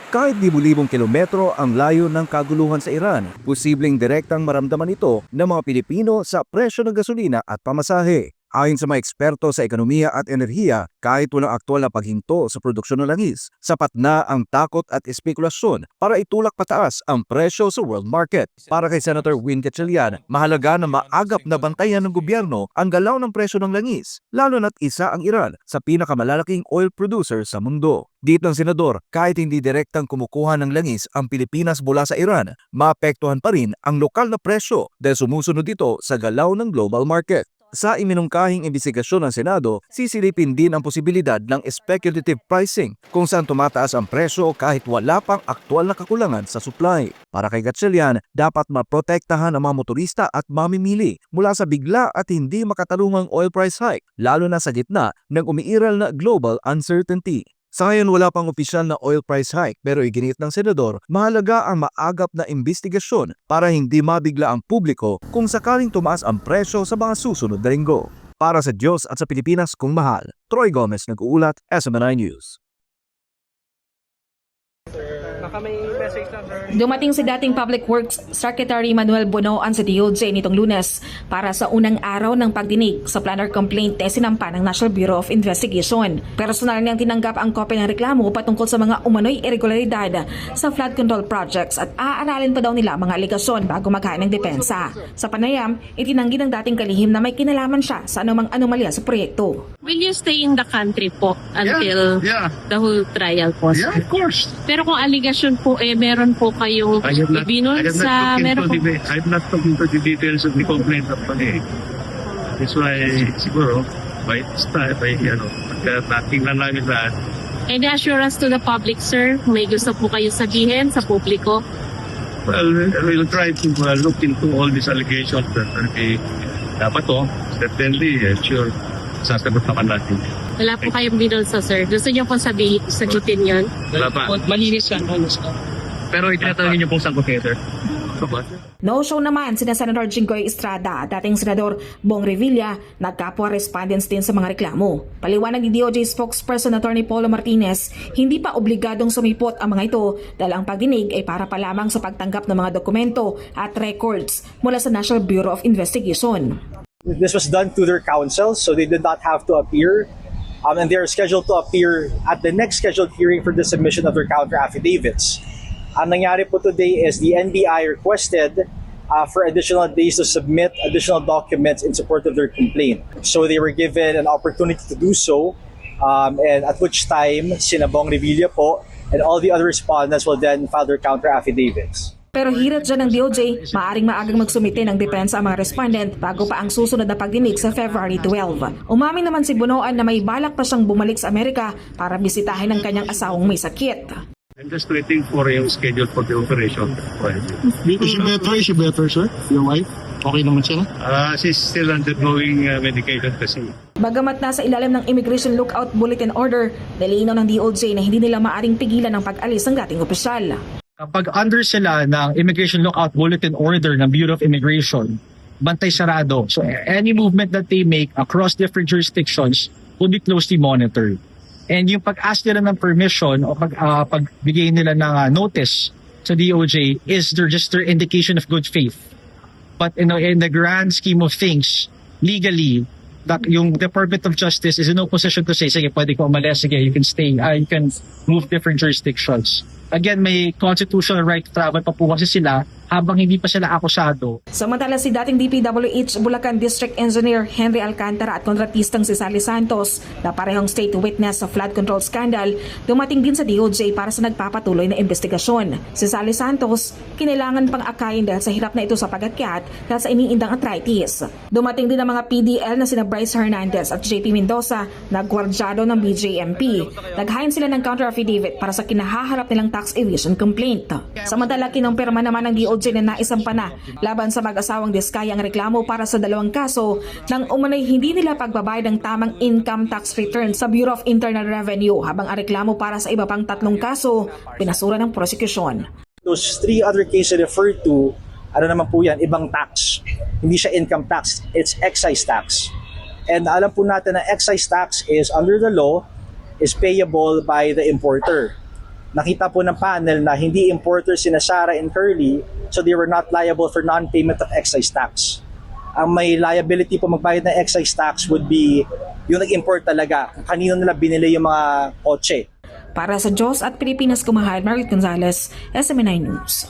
Kahit libu-libong kilometro ang layo ng kaguluhan sa Iran, posibleng direktang maramdaman ito ng mga Pilipino sa presyo ng gasolina at pamasahe. Ayon sa mga eksperto sa ekonomiya at enerhiya, kahit walang aktwal na paghinto sa produksyon ng langis, sapat na ang takot at espekulasyon para itulak pataas ang presyo sa world market. Para kay Senator Win Gatchalian, mahalaga na maagap na bantayan ng gobyerno ang galaw ng presyo ng langis, lalo na't isa ang Iran sa pinakamalalaking oil producer sa mundo. Dito ang senador, kahit hindi direktang kumukuha ng langis ang Pilipinas mula sa Iran, maapektuhan pa rin ang lokal na presyo dahil sumusunod ito sa galaw ng global market. Sa iminungkahing imbestigasyon ng Senado, sisilipin din ang posibilidad ng speculative pricing kung saan tumataas ang presyo kahit wala pang aktwal na kakulangan sa supply. Para kay Gatchalian, dapat maprotektahan ang mga motorista at mamimili mula sa bigla at hindi makatarungang oil price hike, lalo na sa gitna ng umiiral na global uncertainty. Sa ngayon wala pang opisyal na oil price hike pero iginit ng senador, mahalaga ang maagap na imbestigasyon para hindi mabigla ang publiko kung sakaling tumaas ang presyo sa mga susunod na linggo. Para sa Diyos at sa Pilipinas kung mahal, Troy Gomez nag-uulat, SMNI News. Baka may message na, sir. Dumating si dating Public Works Secretary Manuel Bonoan sa DOJ nitong Lunes para sa unang araw ng pagdinig sa planner complaint na sinampa ng National Bureau of Investigation. Personal niyang tinanggap ang kopya ng reklamo patungkol sa mga umano'y irregularidad sa flood control projects at aaralin pa daw nila mga aligasyon bago maghain ng depensa. Sa panayam, itinanggi ng dating kalihim na may kinalaman siya sa anumang anomalya sa proyekto. Will you stay in the country po until the whole trial po? Yeah, of course. Pero kung allegation po, meron po kayong ibinol sa... I'm not talking to the details of the complaint actually. That's why, siguro, by tingnan namin lahat. Any assurance to the public, sir? May gusto po kayo sabihin sa publiko? Well, we'll try to look into all these allegations that are dapat to, certainly, sure, sasagot naman natin. Wala po kayong binol sa sir. Gusto niyo po sagutin yun? Wala pa. Malinis yan. Pero itinatanong niyo pong sagot sir. No show naman sina Senator Jinggoy Estrada at dating Senador Bong Revilla, nagkapwa respondents din sa mga reklamo. Paliwanag ni DOJ spokesperson Attorney Paulo Martinez, hindi pa obligadong sumipot ang mga ito dahil ang pagdinig ay para pa lamang sa pagtanggap ng mga dokumento at records mula sa National Bureau of Investigation. This was done to their counsel, so they did not have to appear. And they are scheduled to appear at the next scheduled hearing for the submission of their counter affidavits. Ang nangyari po today is the NBI requested for additional days to submit additional documents in support of their complaint. So they were given an opportunity to do so, and at which time, sina Bong Revilla po and all the other respondents will then file their counter affidavits. Pero hirit dyan ng DOJ, maaaring maagang magsumite ng depensa ang mga respondent bago pa ang susunod na pagdinig sa February 12. Umamin naman si Bonoan na may balak pa siyang bumalik sa Amerika para bisitahin ang kanyang asawang may sakit. I'm just waiting for yung schedule for the operation. Is she better, sir? Your wife? Okay naman siya? She's still undergoing medication kasi. Bagamat nasa ilalim ng Immigration Lookout Bulletin Order, nilinaw ng DOJ na hindi nila maaaring pigilan ang pag-alis ng dating opisyal. Kapag under sila ng Immigration Lookout Bulletin Order ng Bureau of Immigration, bantay sarado. So any movement that they make across different jurisdictions will be closely monitored. And yung pag-ask nila ng permission o pagbigay nila ng notice sa DOJ is just their indication of good faith. But in the grand scheme of things, legally, that yung Department of Justice is in no position to say, sige, pwede ko umalis, sige, you can stay, you can move different jurisdictions. Again, may constitutional right to travel pa po kasi sila habang hindi pa sila akusado. Samantala si dating DPWH Bulacan District Engineer Henry Alcantara at kontratistang si Sally Santos na parehong state witness sa flood control scandal, dumating din sa DOJ para sa nagpapatuloy na investigasyon. Si Sally Santos, kinailangan pang akayin dahil sa hirap na ito sa pag-akyat dahil sa iniindang arthritis. Dumating din ang mga PDL na sina Bryce Hernandez at JP Mendoza na gwardyado ng BJMP. Naghain sila ng counter affidavit para sa kinahaharap nilang tax evasion complaint. Samantala kinumpirma naman ng DOJ na naisampa na laban sa mag-asawang Diskaya ang reklamo para sa dalawang kaso nang umano'y hindi nila pagbabayad ng tamang income tax return sa Bureau of Internal Revenue habang ang reklamo para sa iba pang 3 kaso pinasura ng prosecution. Those 3 other cases referred to, ano naman po yan, ibang tax. Hindi siya income tax, it's excise tax. And alam po natin na excise tax is under the law is payable by the importer. nakita po ng panel na hindi importers sina Sarah and Curly, so they were not liable for non-payment of excise tax. Ang may liability po magbayad ng excise tax would be yung nag-import talaga, kung kanino nila binili yung mga kotse. Para sa Diyos at Pilipinas, kumahal, Margaret Gonzalez, SMNI News.